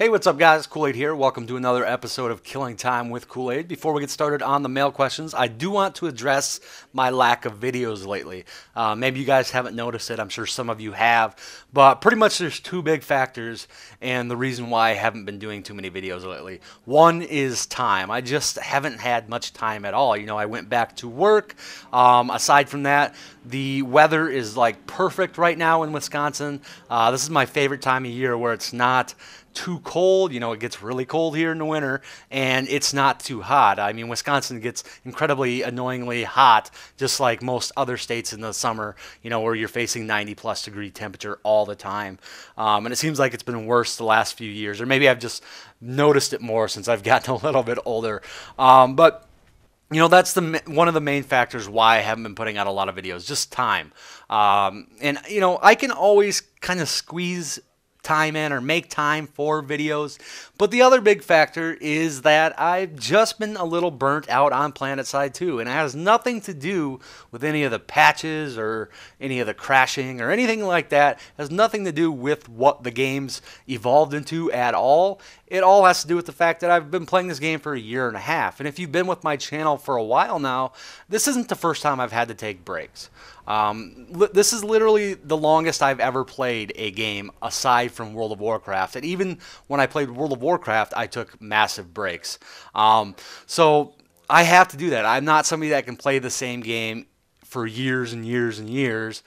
Hey, what's up, guys? Koolaid here. Welcome to another episode of Killing Time with Koolaid. Before we get started on the mail questions, I do want to address my lack of videos lately. Maybe you guys haven't noticed it. I'm sure some of you have. But pretty much there's two big factors and the reason why I haven't been doing too many videos lately. One is time. I just haven't had much time at all. You know, I went back to work. Aside from that, the weather is like perfect right now in Wisconsin. This is my favorite time of year where it's not too cold. You know, it gets really cold here in the winter, and it's not too hot. I mean, Wisconsin gets incredibly annoyingly hot, just like most other states in the summer, you know, where you're facing 90+ degree temperature all the time. And it seems like it's been worse the last few years, or maybe I've just noticed it more since I've gotten a little bit older. But you know, that's one of the main factors why I haven't been putting out a lot of videos, just time. And, you know, I can always kind of squeeze time in or make time for videos, but the other big factor is that I've just been a little burnt out on Planetside 2, and it has nothing to do with any of the patches or any of the crashing or anything like that. It has nothing to do with what the game's evolved into at all. It all has to do with the fact that I've been playing this game for a year and a half, and if you've been with my channel for a while now, this isn't the first time I've had to take breaks. This is literally the longest I've ever played a game aside from World of Warcraft. And even when I played World of Warcraft, I took massive breaks. So I have to do that. I'm not somebody that can play the same game for years and years and years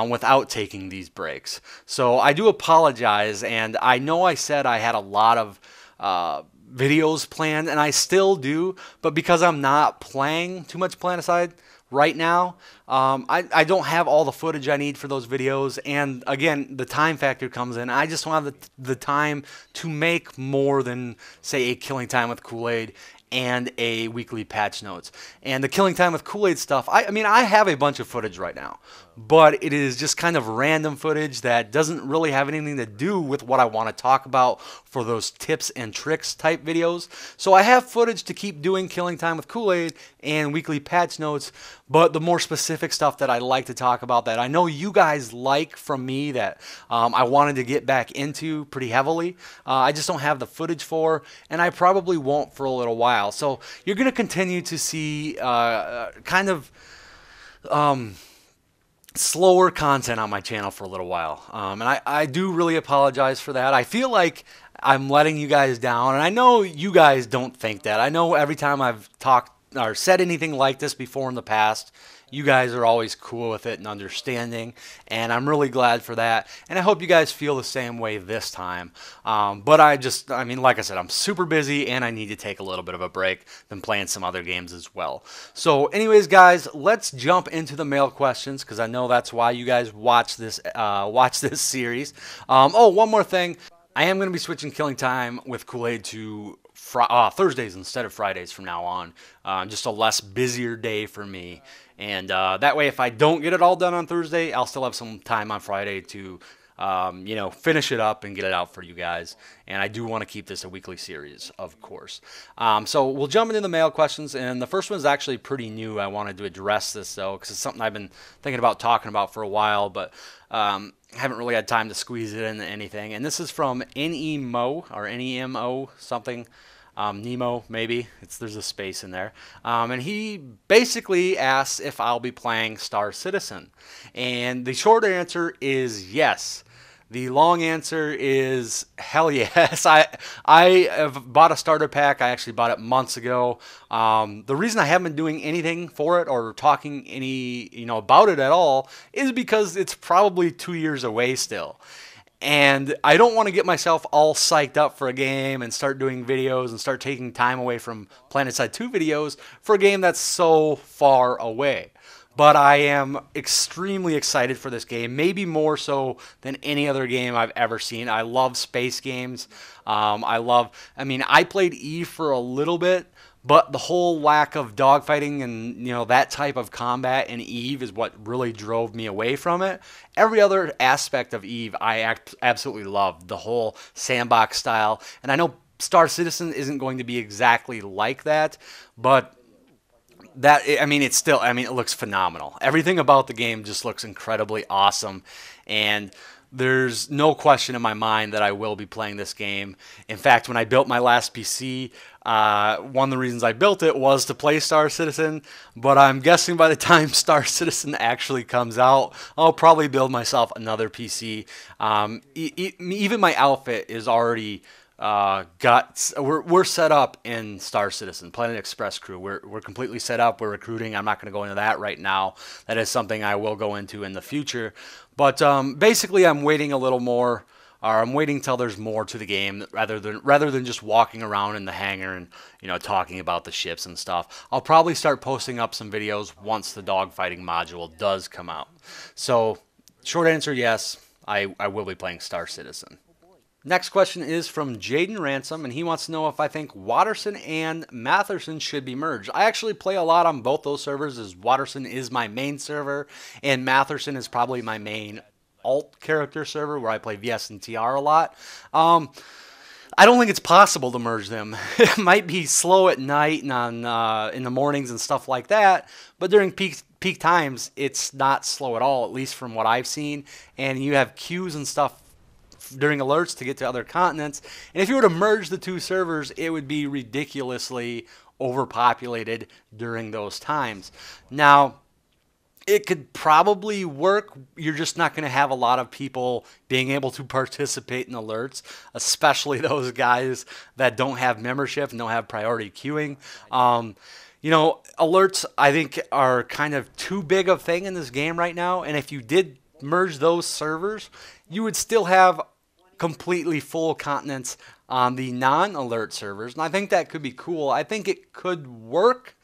without taking these breaks. So I do apologize, and I know I said I had a lot of videos planned, and I still do, but because I'm not playing too much Planetside right now, I don't have all the footage I need for those videos, and again, the time factor comes in. I just don't have the time to make more than, say, a Killing Time with Koolaid and a weekly patch notes. And the Killing Time with Koolaid stuff, I mean, I have a bunch of footage right now, but it is just kind of random footage that doesn't really have anything to do with what I want to talk about for those tips and tricks type videos. So I have footage to keep doing Killing Time with Koolaid and weekly patch notes, but the more specific stuff that I like to talk about that I know you guys like from me that I wanted to get back into pretty heavily, I just don't have the footage for, and I probably won't for a little while. So you're going to continue to see kind of slower content on my channel for a little while. And I do really apologize for that. I feel like I'm letting you guys down, and I know you guys don't think that. I know every time I've talked or said anything like this before in the past, you guys are always cool with it and understanding, and I'm really glad for that, and I hope you guys feel the same way this time. But I mean, like I said, I'm super busy, and I need to take a little bit of a break, then playing some other games as well. So anyways, guys, let's jump into the mail questions, because I know that's why you guys watch this series. Oh, one more thing. I am going to be switching Killing Time with Koolaid to Thursdays instead of Fridays from now on. Just a less busier day for me. And that way, if I don't get it all done on Thursday, I'll still have some time on Friday to, you know, finish it up and get it out for you guys. And I do want to keep this a weekly series, of course. So we'll jump into the mail questions. And the first one is actually pretty new. I wanted to address this, though, because it's something I've been thinking about talking about for a while, but haven't really had time to squeeze it into anything. And this is from Nemo, or Nemo something. Nemo, maybe. There's a space in there. And he basically asks if I'll be playing Star Citizen. And the short answer is yes. The long answer is hell yes. I have bought a starter pack. I actually bought it months ago. The reason I haven't been doing anything for it or talking about it at all is because it's probably 2 years away still. And I don't want to get myself all psyched up for a game and start doing videos and start taking time away from Planetside 2 videos for a game that's so far away. But I am extremely excited for this game, maybe more so than any other game I've ever seen. I love space games. I mean, I played Eve for a little bit, but the whole lack of dogfighting and, you know, that type of combat in Eve is what really drove me away from it. Every other aspect of Eve I absolutely loved, the whole sandbox style. And I know Star Citizen isn't going to be exactly like that, but it looks phenomenal. Everything about the game just looks incredibly awesome. And there's no question in my mind that I will be playing this game. In fact, when I built my last PC, one of the reasons I built it was to play Star Citizen, but I'm guessing by the time Star Citizen actually comes out, I'll probably build myself another PC. Even my outfit is already we're set up in Star Citizen, Planet Express crew. We're completely set up. We're recruiting. I'm not going to go into that right now. That is something I will go into in the future. But basically, I'm waiting a little more, or I'm waiting till there's more to the game rather than just walking around in the hangar and talking about the ships and stuff. I'll probably start posting up some videos once the dogfighting module does come out. So, short answer, yes, I will be playing Star Citizen. Next question is from Jaden Ransom, and he wants to know if I think Watterson and Mattherson should be merged. I actually play a lot on both those servers, as Watterson is my main server, and Mattherson is probably my main alt character server where I play VS and TR a lot. I don't think it's possible to merge them. It might be slow at night and on in the mornings and stuff like that, but during peak times, it's not slow at all, at least from what I've seen, and you have queues and stuff during alerts to get to other continents. And if you were to merge the two servers, it would be ridiculously overpopulated during those times. Now, it could probably work. You're just not going to have a lot of people being able to participate in alerts, especially those guys that don't have membership and don't have priority queuing. Alerts, I think, are kind of too big of a thing in this game right now. And if you did merge those servers, you would still have completely full continents on the non-alert servers, and I think that could be cool. I think it could work,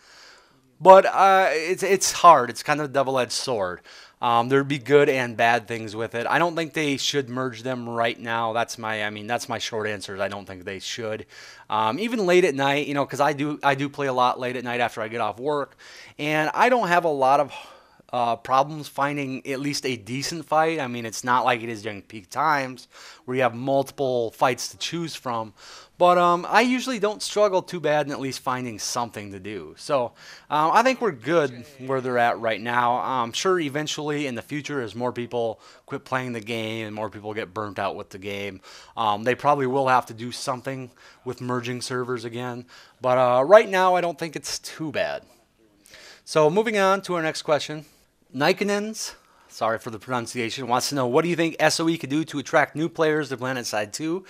but it's hard. It's kind of a double-edged sword. There'd be good and bad things with it. I don't think they should merge them right now. That's my short answer. I don't think they should. Even late at night, because I do play a lot late at night after I get off work, and I don't have a lot of problems finding at least a decent fight. I mean, it's not like it is during peak times where you have multiple fights to choose from. But I usually don't struggle too bad in at least finding something to do. So I think we're good where they're at right now. I'm sure eventually in the future, as more people quit playing the game and more people get burnt out with the game, they probably will have to do something with merging servers again. But right now, I don't think it's too bad. So moving on to our next question. Nikonens, sorry for the pronunciation, wants to know, what do you think SOE could do to attract new players to Planetside 2?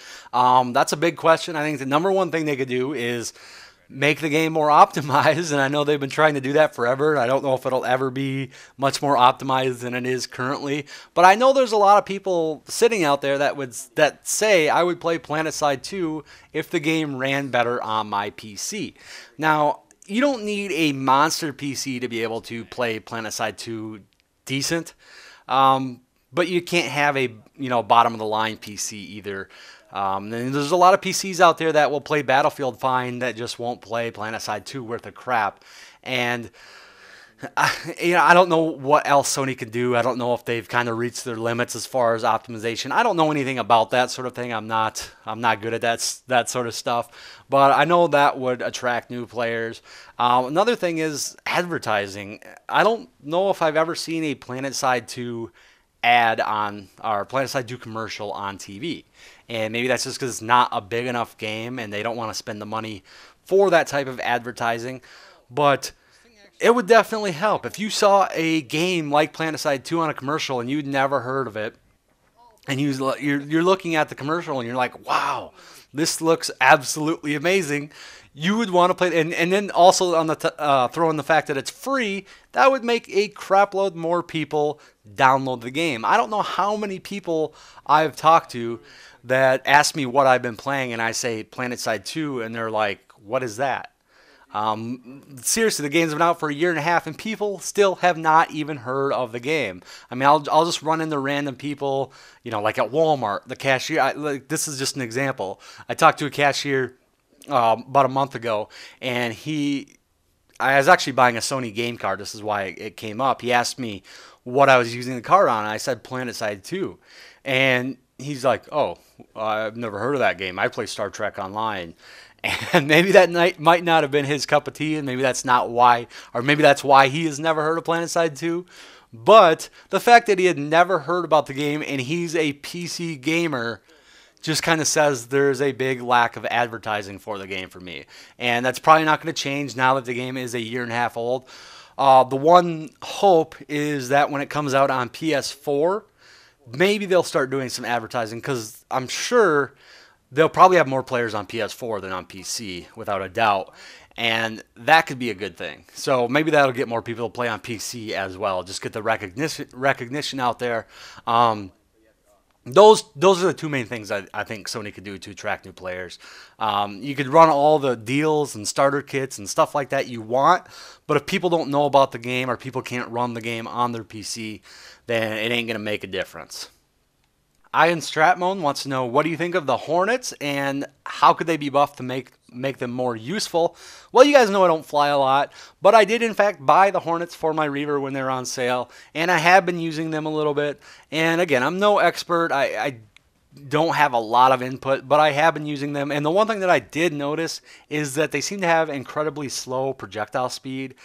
That's a big question. I think the number one thing they could do is make the game more optimized, and I know they've been trying to do that forever. I don't know if it'll ever be much more optimized than it is currently, but I know there's a lot of people sitting out there that say I would play Planetside 2 if the game ran better on my PC. Now, you don't need a monster PC to be able to play Planetside 2 decent, but you can't have a bottom of the line PC either. And there's a lot of PCs out there that will play Battlefield fine that just won't play Planetside 2 worth of crap. And I don't know what else Sony can do. I don't know if they've kind of reached their limits as far as optimization. I don't know anything about that sort of thing. I'm not good at that sort of stuff. But I know that would attract new players. Another thing is advertising. I don't know if I've ever seen a Planetside 2 ad on, or Planetside 2 commercial on TV. And maybe that's just because it's not a big enough game and they don't want to spend the money for that type of advertising. But it would definitely help. If you saw a game like Planetside 2 on a commercial and you'd never heard of it, and you're looking at the commercial and you're like, wow, this looks absolutely amazing, you would want to play it. And then also on the throw in the fact that it's free, that would make a crapload more people download the game. I don't know how many people I've talked to that ask me what I've been playing, and I say Planetside 2, and they're like, what is that? Seriously, the game's been out for a year and a half, and people still have not even heard of the game. I mean, I'll just run into random people, like at Walmart, the cashier. This is just an example. I talked to a cashier about a month ago, and I was actually buying a Sony game card. This is why it came up. He asked me what I was using the card on, and I said Planetside 2. And he's like, oh, I've never heard of that game. I play Star Trek Online. And maybe that night might not have been his cup of tea, and maybe that's not why, or maybe that's why he has never heard of Planetside 2. But the fact that he had never heard about the game and he's a PC gamer just kind of says there's a big lack of advertising for the game for me. And that's probably not going to change now that the game is a year and a half old. The one hope is that when it comes out on PS4, maybe they'll start doing some advertising, because I'm sure they'll probably have more players on PS4 than on PC, without a doubt. And that could be a good thing. So maybe that'll get more people to play on PC as well. Just get the recognition out there. Those are the two main things I think Sony could do to attract new players. You could run all the deals and starter kits and stuff like that you want, but if people don't know about the game or people can't run the game on their PC, then it ain't going to make a difference. Ian Stratmone wants to know, what do you think of the Hornets and how could they be buffed to make them more useful? Well, you guys know I don't fly a lot, but I did in fact buy the Hornets for my Reaver when they were on sale, and I have been using them a little bit. And again, I'm no expert. I don't have a lot of input, but I have been using them. And the one thing that I did notice is that they seem to have incredibly slow projectile speed.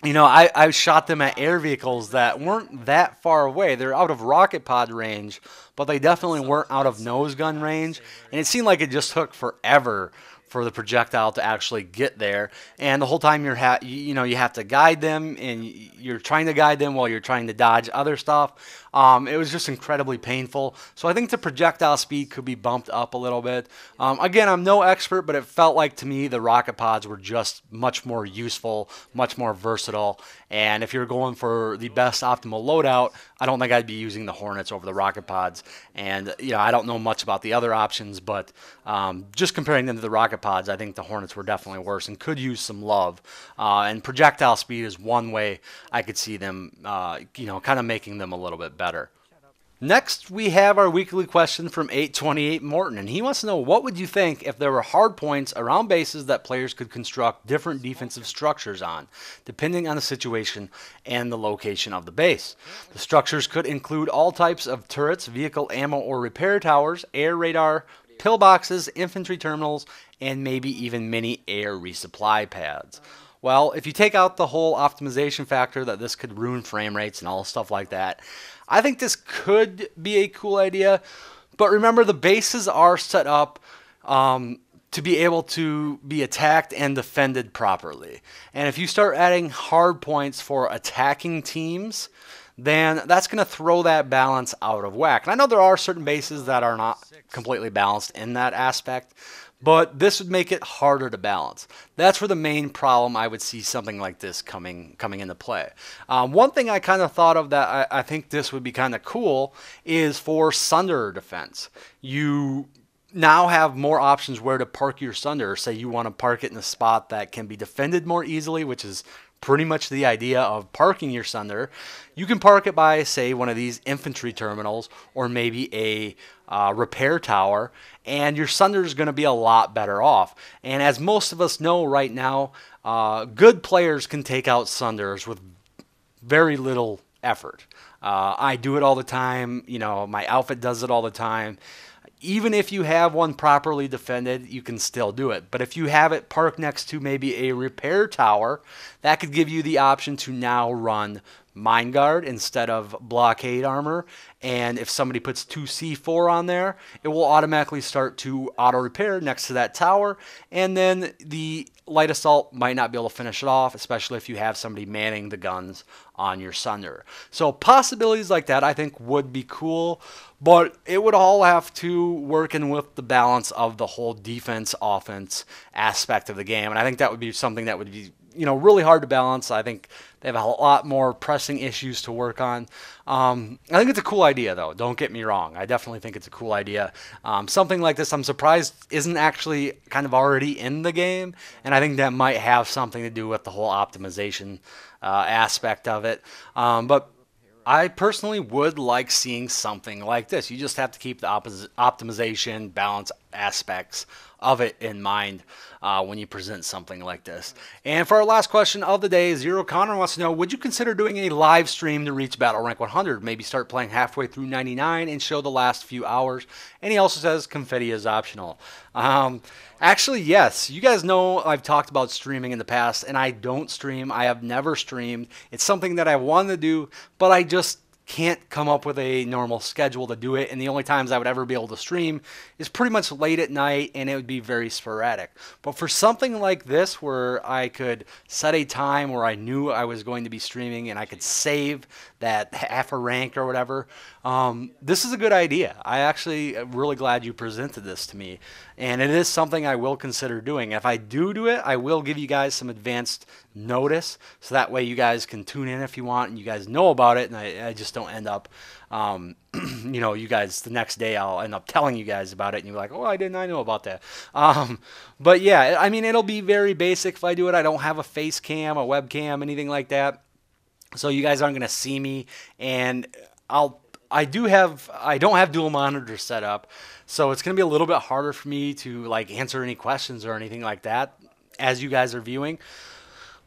You know, I shot them at air vehicles that weren't that far away. They're out of rocket pod range, but they definitely weren't out of nose gun range. And it seemed like it just took forever for the projectile to actually get there. And the whole time you have to guide them, and you're trying to guide them while you're trying to dodge other stuff. It was just incredibly painful. So I think the projectile speed could be bumped up a little bit. Again, I'm no expert, but it felt like to me the rocket pods were just much more useful, much more versatile. And if you're going for the best optimal loadout, I don't think I'd be using the Hornets over the rocket pods. And I don't know much about the other options, but just comparing them to the rocket pods, I think the Hornets were definitely worse and could use some love. And projectile speed is one way I could see them, kind of making them a little bit better. Next, we have our weekly question from 828 Morton, and he wants to know, what would you think if there were hard points around bases that players could construct different defensive structures on, depending on the situation and the location of the base? The structures could include all types of turrets, vehicle ammo or repair towers, air radar, pillboxes, infantry terminals, and maybe even mini air resupply pads. Well, if you take out the whole optimization factor that this could ruin frame rates and all stuff like that, I think this could be a cool idea. But remember, the bases are set up to be able to be attacked and defended properly. And if you start adding hard points for attacking teams, then that's going to throw that balance out of whack. And I know there are certain bases that are not completely balanced in that aspect, but this would make it harder to balance. That's where the main problem I would see something like this coming into play. One thing I kind of thought of that I think this would be kind of cool is for Sunderer defense. You now have more options where to park your Sunderer. Say you want to park it in a spot that can be defended more easily, which is pretty much the idea of parking your Sunderer. You can park it by, say, one of these infantry terminals or maybe a repair tower, and your Sunderer is going to be a lot better off. And as most of us know right now, good players can take out Sunderers with very little effort. I do it all the time. My outfit does it all the time. Even if you have one properly defended, you can still do it. But if you have it parked next to maybe a repair tower, that could give you the option to now run Mine Guard instead of Blockade Armor. And if somebody puts 2 C4 on there, it will automatically start to auto-repair next to that tower. And then the Light Assault might not be able to finish it off, especially if you have somebody manning the guns on your Sunderer. So possibilities like that I think would be cool, but it would all have to work in with the balance of the whole defense-offense aspect of the game. And I think that would be something that would be really hard to balance. I think they have a lot more pressing issues to work on. I think it's a cool idea, though. Don't get me wrong. I definitely think it's a cool idea. Something like this, I'm surprised isn't actually kind of already in the game, and I think that might have something to do with the whole optimization aspect of it. But I personally would like seeing something like this. You just have to keep the optimization, balance aspects of it in mind when you present something like this. And for our last question of the day, Zero Connor wants to know, would you consider doing a live stream to reach Battle Rank 100? Maybe start playing halfway through 99 and show the last few hours. And he also says confetti is optional. Actually, yes. You guys know I've talked about streaming in the past, and I don't stream. I have never streamed. It's something that I wanted to do, but I just can't come up with a normal schedule to do it, and the only times I would ever be able to stream is pretty much late at night, and it would be very sporadic. But for something like this where I could set a time where I knew I was going to be streaming and I could save that half a rank or whatever, this is a good idea. I actually am really glad you presented this to me, and it is something I will consider doing. If I do it, I will give you guys some advanced notice, so that way you guys can tune in if you want and you guys know about it, and I just don't end up you know, you guys the next day I'll end up telling you guys about it and you're like, oh, I know about that. But yeah, I mean, it'll be very basic if I do it. I don't have a face cam, a webcam, anything like that, so you guys aren't going to see me. And I don't have dual monitors set up, so it's going to be a little bit harder for me to like answer any questions or anything like that as you guys are viewing.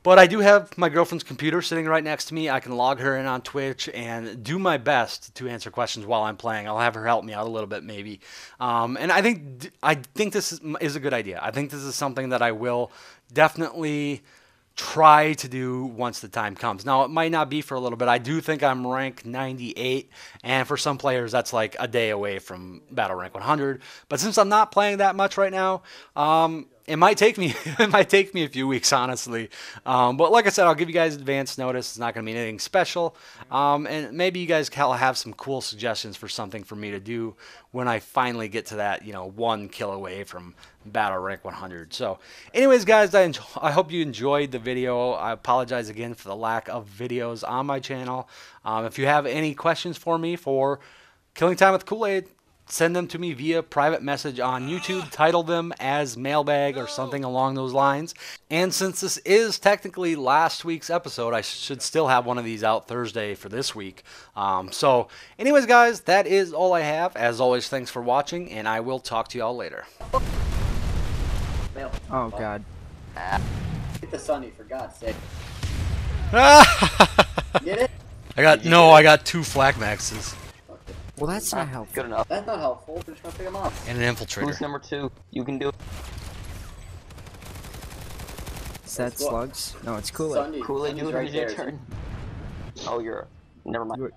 But I do have my girlfriend's computer sitting right next to me. I can log her in on Twitch and do my best to answer questions while I'm playing. I'll have her help me out a little bit maybe. And I think this is a good idea. I think this is something that I will definitely try to do once the time comes. Now, it might not be for a little bit. I do think I'm rank 98, and for some players, that's like a day away from Battle Rank 100. But since I'm not playing that much right now, it might take me a few weeks, honestly. But like I said, I'll give you guys advance notice. It's not going to be anything special. And maybe you guys can have some cool suggestions for something for me to do when I finally get to that, 1 kill away from Battle Rank 100. So anyways, guys, I hope you enjoyed the video. I apologize again for the lack of videos on my channel. If you have any questions for me for Killing Time with Koolaid, send them to me via private message on YouTube. Title them as mailbag or something along those lines. And since this is technically last week's episode, I should still have one of these out Thursday for this week. So anyways, guys, that is all I have. As always, thanks for watching, and I will talk to you all later. Oh, God. Hit the sunny, for God's sake. Get it? I got 2 flak maxes. Well, that's not helpful. Good enough. That's not helpful. We're just gonna pick him up. And an infiltrator. Who's number 2? You can do it. Is that slugs? No, it's Koolaid. Koolaid, you lose your turn. Oh, never mind.